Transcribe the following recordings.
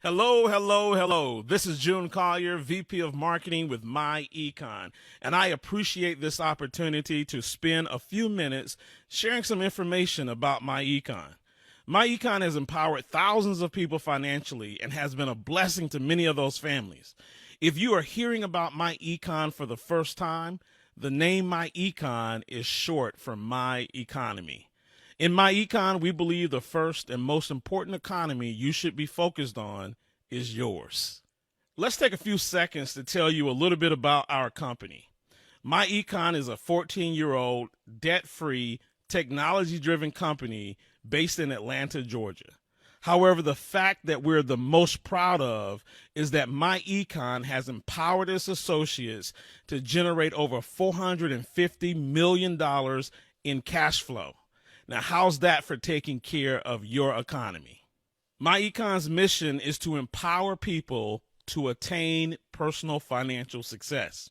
Hello, hello, hello. This is June Collier, VP of Marketing with MyEcon, and I appreciate this opportunity to spend a few minutes sharing some information about MyEcon. MyEcon has empowered thousands of people financially and has been a blessing to many of those families. If you are hearing about MyEcon for the first time, the name MyEcon is short for My Economy. In MyEcon, we believe the first and most important economy you should be focused on is yours. Let's take a few seconds to tell you a little bit about our company. MyEcon is a 14-year-old, debt-free, technology-driven company based in Atlanta, Georgia. However, the fact that we're the most proud of is that MyEcon has empowered its associates to generate over $450 million in cash flow. Now, how's that for taking care of your economy? MyEcon's mission is to empower people to attain personal financial success.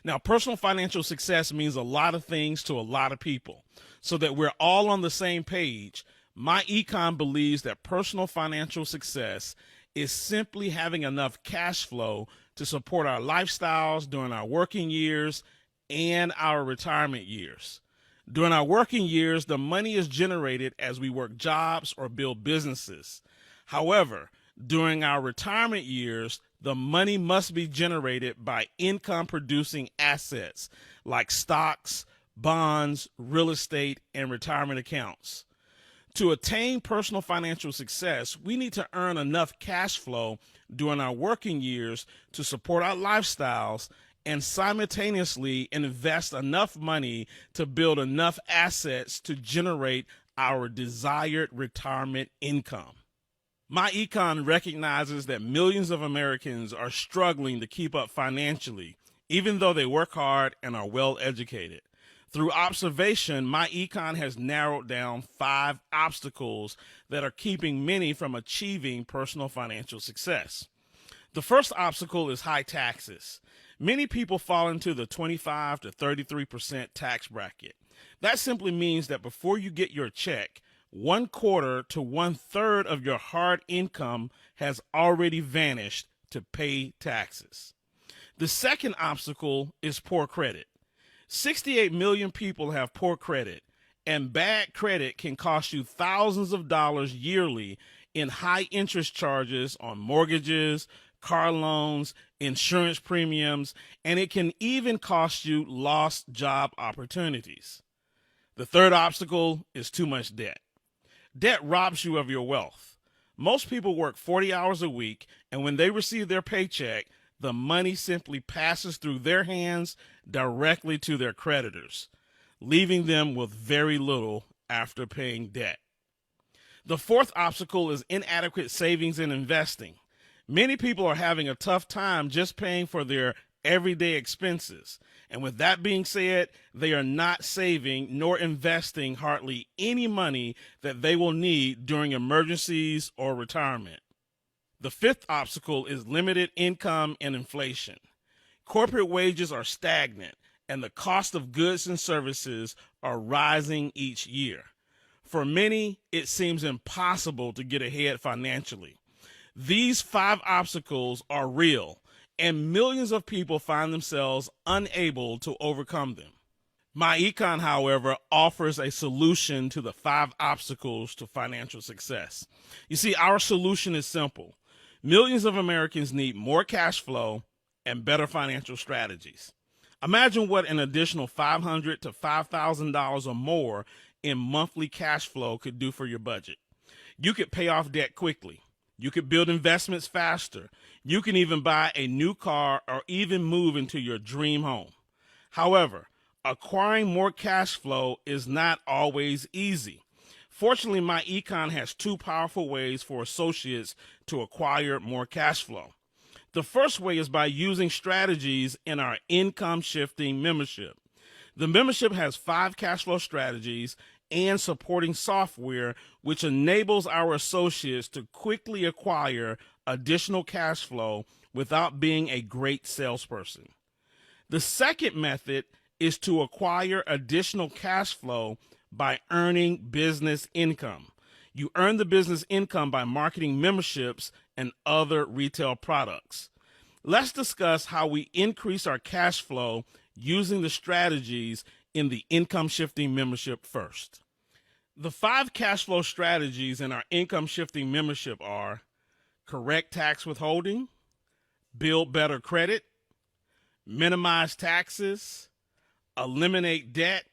Now, personal financial success means a lot of things to a lot of people. So that we're all on the same page, MyEcon believes that personal financial success is simply having enough cash flow to support our lifestyles during our working years and our retirement years. During our working years, the money is generated as we work jobs or build businesses. However, during our retirement years, the money must be generated by income-producing assets like stocks, bonds, real estate, and retirement accounts. To attain personal financial success, we need to earn enough cash flow during our working years to support our lifestyles and simultaneously invest enough money to build enough assets to generate our desired retirement income. MyEcon recognizes that millions of Americans are struggling to keep up financially, even though they work hard and are well educated. Through observation, MyEcon has narrowed down 5 obstacles that are keeping many from achieving personal financial success. The first obstacle is high taxes. Many people fall into the 25 to 33% tax bracket. That simply means that before you get your check, 1/4 to 1/3 of your hard income has already vanished to pay taxes. The second obstacle is poor credit. 68 million people have poor credit, and bad credit can cost you thousands of dollars yearly in high interest charges on mortgages, car loans, insurance premiums, and it can even cost you lost job opportunities. The third obstacle is too much debt. Debt robs you of your wealth. Most people work 40 hours a week, and when they receive their paycheck, the money simply passes through their hands directly to their creditors, leaving them with very little after paying debt. The fourth obstacle is inadequate savings and investing. Many people are having a tough time just paying for their everyday expenses. And with that being said, they are not saving nor investing hardly any money that they will need during emergencies or retirement. The fifth obstacle is limited income and inflation. Corporate wages are stagnant, and the cost of goods and services are rising each year. For many, it seems impossible to get ahead financially. These 5 obstacles are real, and millions of people find themselves unable to overcome them. MyEcon, however, offers a solution to the 5 obstacles to financial success. You see, our solution is simple. Millions of Americans need more cash flow and better financial strategies. Imagine what an additional $500 to $5,000 or more in monthly cash flow could do for your budget. You could pay off debt quickly. You could build investments faster. You can even buy a new car or even move into your dream home. However, acquiring more cash flow is not always easy. Fortunately, MyEcon has 2 powerful ways for associates to acquire more cash flow. The first way is by using strategies in our income shifting membership. The membership has 5 cash flow strategies and supporting software, which enables our associates to quickly acquire additional cash flow without being a great salesperson. The second method is to acquire additional cash flow by earning business income. You earn the business income by marketing memberships and other retail products. Let's discuss how we increase our cash flow using the strategies in the income shifting membership first. The 5 cash flow strategies in our income shifting membership are correct tax withholding, build better credit, minimize taxes, eliminate debt,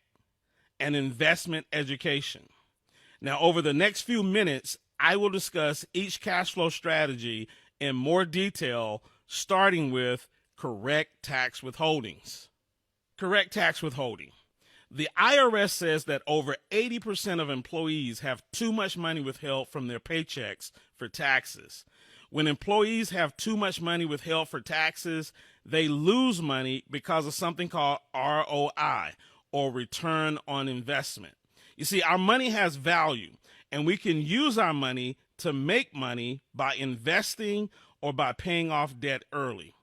and investment education. Now, over the next few minutes, I will discuss each cash flow strategy in more detail, starting with correct tax withholdings. Correct tax withholding. The IRS says that over 80% of employees have too much money withheld from their paychecks for taxes. When employees have too much money withheld for taxes, they lose money because of something called ROI, or return on investment. You see, our money has value, and we can use our money to make money by investing or by paying off debt early.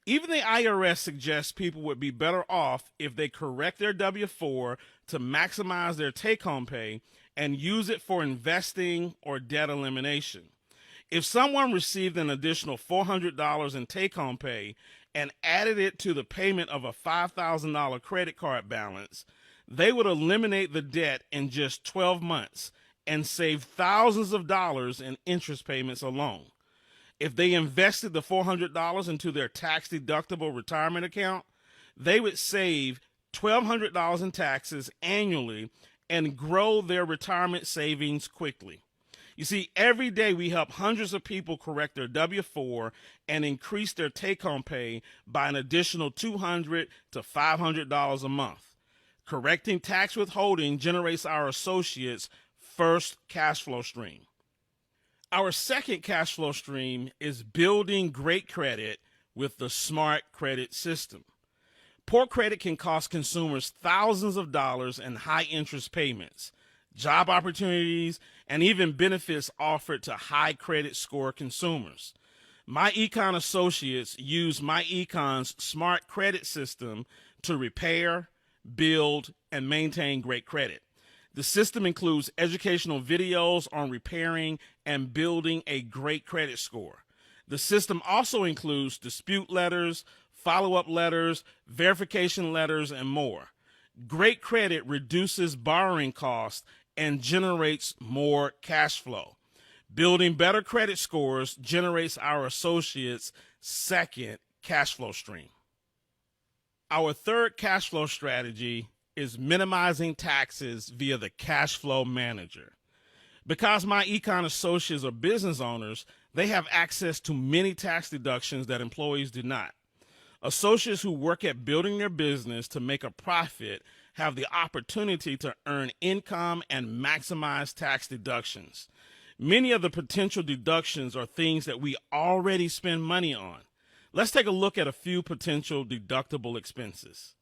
Even the IRS suggests people would be better off if they correct their W-4 to maximize their take-home pay and use it for investing or debt elimination. If someone received an additional $400 in take-home pay and added it to the payment of a $5,000 credit card balance, they would eliminate the debt in just 12 months and save thousands of dollars in interest payments alone. If they invested the $400 into their tax-deductible retirement account, they would save $1,200 in taxes annually and grow their retirement savings quickly. You see, every day we help hundreds of people correct their W-4 and increase their take-home pay by an additional $200 to $500 a month. Correcting tax withholding generates our associates' first cash flow stream. Our second cash flow stream is building great credit with the smart credit system. Poor credit can cost consumers thousands of dollars in high interest payments, job opportunities, and even benefits offered to high credit score consumers. MyEcon associates use MyEcon's smart credit system to repair, build, and maintain great credit. The system includes educational videos on repairing and building a great credit score. The system also includes dispute letters, follow-up letters, verification letters, and more. Great credit reduces borrowing costs and generates more cash flow. Building better credit scores generates our associates' second cash flow stream. Our third cash flow strategy is minimizing taxes via the cash flow manager. Because MyEcon associates are business owners, they have access to many tax deductions that employees do not. Associates who work at building their business to make a profit have the opportunity to earn income and maximize tax deductions. Many of the potential deductions are things that we already spend money on. Let's take a look at a few potential deductible expenses.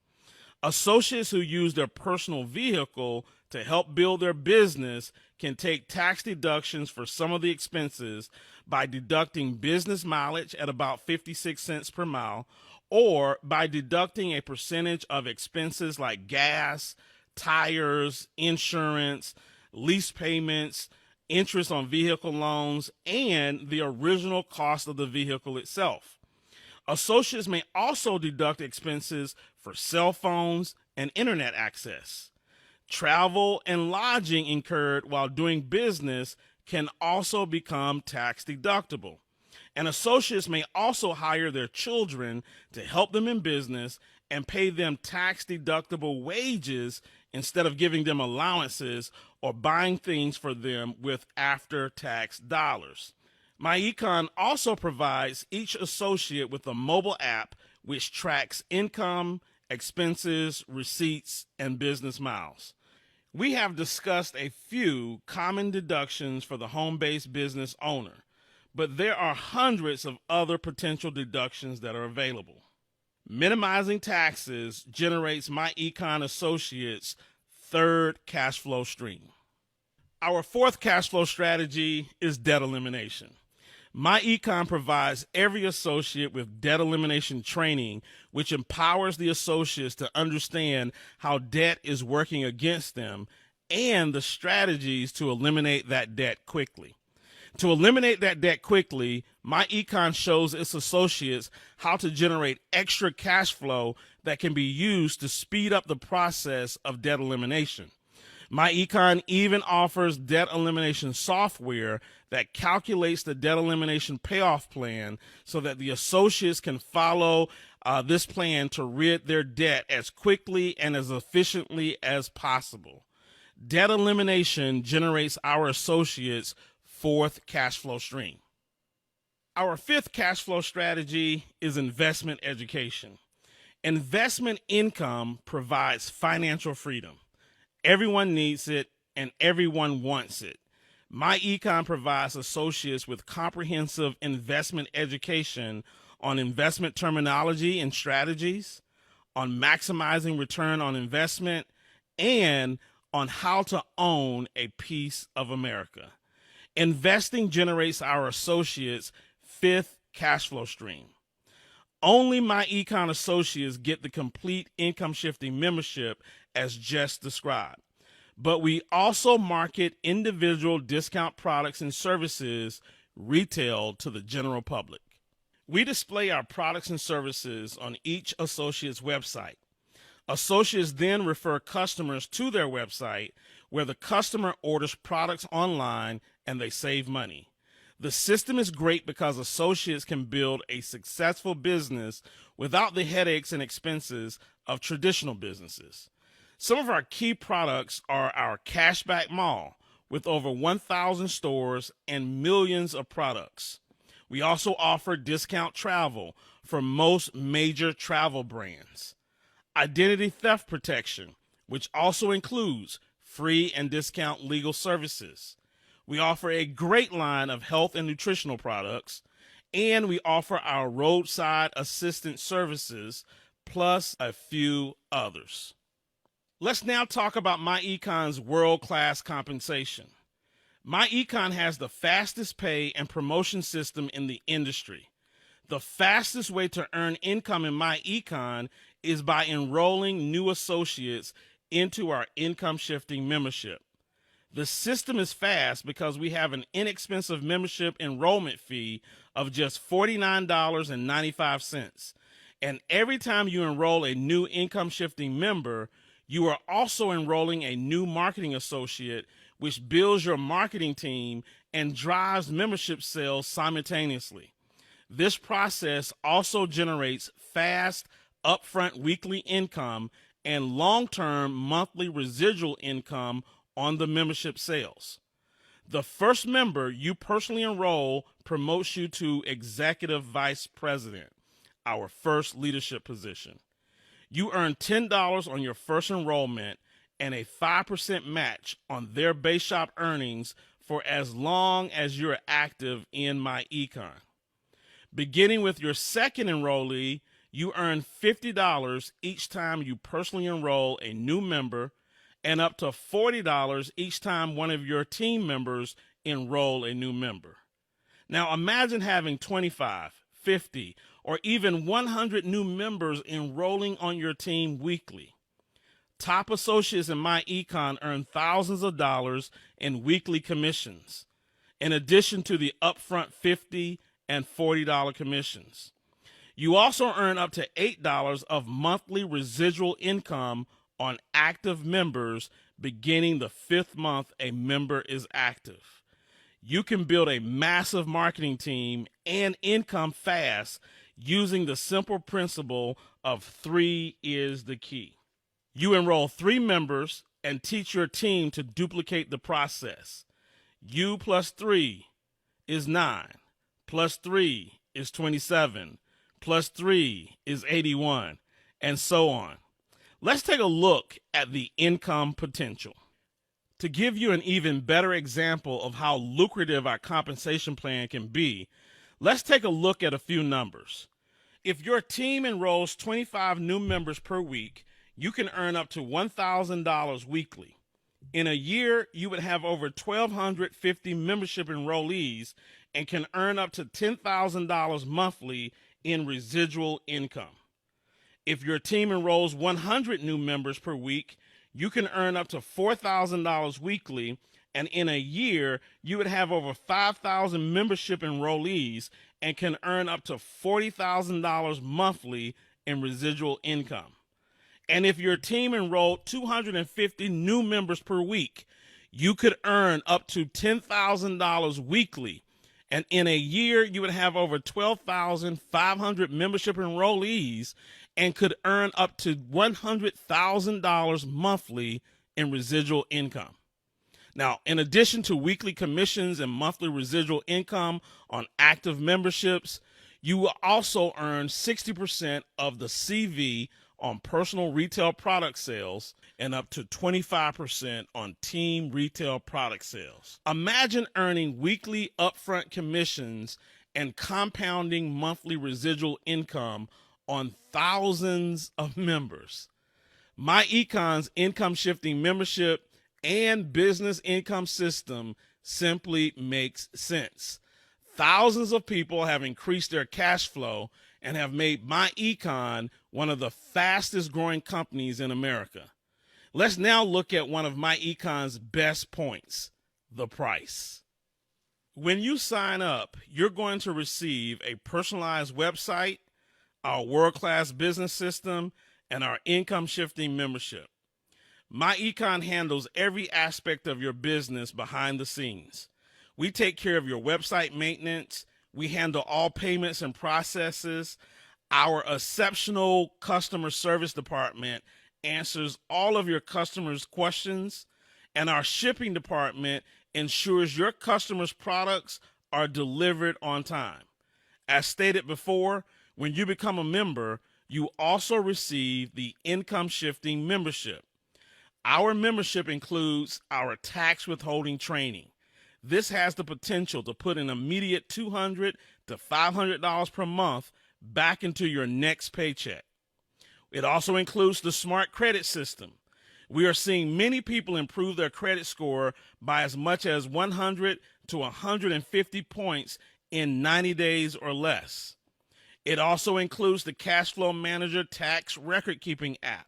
Associates who use their personal vehicle to help build their business can take tax deductions for some of the expenses by deducting business mileage at about 56 cents per mile, or by deducting a percentage of expenses like gas, tires, insurance, lease payments, interest on vehicle loans, and the original cost of the vehicle itself. Associates may also deduct expenses for cell phones and internet access. Travel and lodging incurred while doing business can also become tax deductible. And associates may also hire their children to help them in business and pay them tax deductible wages instead of giving them allowances or buying things for them with after-tax dollars. MyEcon also provides each associate with a mobile app which tracks income, expenses, receipts, and business miles. We have discussed a few common deductions for the home-based business owner, but there are hundreds of other potential deductions that are available. Minimizing taxes generates MyEcon associates' third cash flow stream. Our fourth cash flow strategy is debt elimination. MyEcon provides every associate with debt elimination training, which empowers the associates to understand how debt is working against them and the strategies to eliminate that debt quickly. To eliminate that debt quickly, MyEcon shows its associates how to generate extra cash flow that can be used to speed up the process of debt elimination. MyEcon even offers debt elimination software that calculates the debt elimination payoff plan so that the associates can follow this plan to rid their debt as quickly and as efficiently as possible. Debt elimination generates our associates' fourth cash flow stream. Our fifth cash flow strategy is investment education. Investment income provides financial freedom. Everyone needs it and everyone wants it. MyEcon provides associates with comprehensive investment education on investment terminology and strategies, on maximizing return on investment, and on how to own a piece of America. Investing generates our associates' fifth cash flow stream. Only MyEcon associates get the complete income shifting membership as just described. But we also market individual discount products and services retail to the general public. We display our products and services on each associate's website. Associates then refer customers to their website where the customer orders products online and they save money. The system is great because associates can build a successful business without the headaches and expenses of traditional businesses. Some of our key products are our Cashback Mall with over 1,000 stores and millions of products. We also offer discount travel for most major travel brands. Identity theft protection, which also includes free and discount legal services. We offer a great line of health and nutritional products, and we offer our roadside assistance services, plus a few others. Let's now talk about MyEcon's world-class compensation. MyEcon has the fastest pay and promotion system in the industry. The fastest way to earn income in MyEcon is by enrolling new associates into our income shifting membership. The system is fast because we have an inexpensive membership enrollment fee of just $49.95. And every time you enroll a new income shifting member, you are also enrolling a new marketing associate, which builds your marketing team and drives membership sales simultaneously. This process also generates fast, upfront weekly income and long-term monthly residual income on the membership sales. The first member you personally enroll promotes you to Executive Vice President, our first leadership position. You earn $10 on your first enrollment and a 5% match on their base shop earnings for as long as you're active in MyEcon. Beginning with your second enrollee, you earn $50 each time you personally enroll a new member and up to $40 each time one of your team members enroll a new member. Now imagine having 25, 50, or even 100 new members enrolling on your team weekly. Top associates in MyEcon earn thousands of dollars in weekly commissions, in addition to the upfront $50 and $40 commissions. You also earn up to $8 of monthly residual income on active members beginning the 5th month a member is active. You can build a massive marketing team and income fast using the simple principle of 3 is the key. You enroll 3 members and teach your team to duplicate the process. U plus 3 is 9, plus 3 is 27, plus 3 is 81, and so on. Let's take a look at the income potential. To give you an even better example of how lucrative our compensation plan can be, let's take a look at a few numbers. If your team enrolls 25 new members per week, you can earn up to $1,000 weekly. In a year, you would have over 1,250 membership enrollees and can earn up to $10,000 monthly in residual income. If your team enrolls 100 new members per week, you can earn up to $4,000 weekly, and in a year, you would have over 5,000 membership enrollees and can earn up to $40,000 monthly in residual income. And if your team enrolled 250 new members per week, you could earn up to $10,000 weekly. And in a year, you would have over 12,500 membership enrollees and could earn up to $100,000 monthly in residual income. Now, in addition to weekly commissions and monthly residual income on active memberships, you will also earn 60% of the CV on personal retail product sales and up to 25% on team retail product sales. Imagine earning weekly upfront commissions and compounding monthly residual income on thousands of members. MyEcon's income shifting membership and business income system simply makes sense. Thousands of people have increased their cash flow and have made MyEcon one of the fastest growing companies in America. Let's now look at one of MyEcon's best points, the price. When you sign up, you're going to receive a personalized website, our world-class business system, and our income shifting membership. MyEcon handles every aspect of your business behind the scenes. We take care of your website maintenance. We handle all payments and processes. Our exceptional customer service department answers all of your customers' questions, and our shipping department ensures your customers' products are delivered on time. As stated before, when you become a member, you also receive the income shifting membership. Our membership includes our tax withholding training. This has the potential to put an immediate $200 to $500 per month back into your next paycheck. It also includes the smart credit system. We are seeing many people improve their credit score by as much as 100 to 150 points in 90 days or less. It also includes the CashFlow Manager tax record keeping app.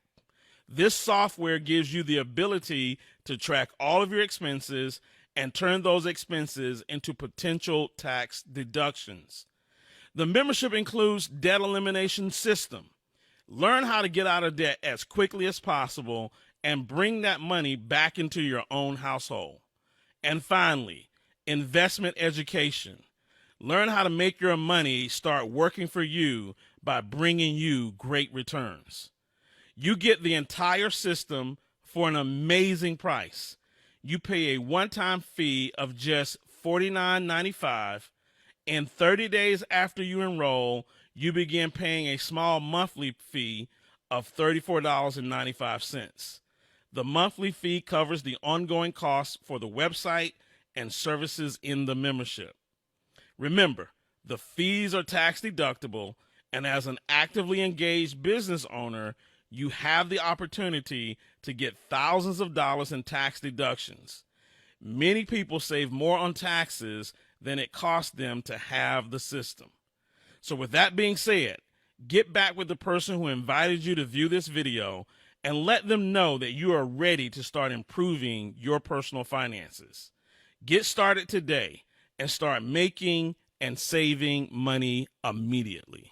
This software gives you the ability to track all of your expenses and turn those expenses into potential tax deductions. The membership includes debt elimination system. Learn how to get out of debt as quickly as possible and bring that money back into your own household. And finally, investment education. Learn how to make your money start working for you by bringing you great returns. You get the entire system for an amazing price. You pay a one-time fee of just $49.95, and 30 days after you enroll, you begin paying a small monthly fee of $34.95. The monthly fee covers the ongoing costs for the website and services in the membership. Remember, the fees are tax deductible, and as an actively engaged business owner, you have the opportunity to get thousands of dollars in tax deductions. Many people save more on taxes than it costs them to have the system. So with that being said, get back with the person who invited you to view this video and let them know that you are ready to start improving your personal finances. Get started today and start making and saving money immediately.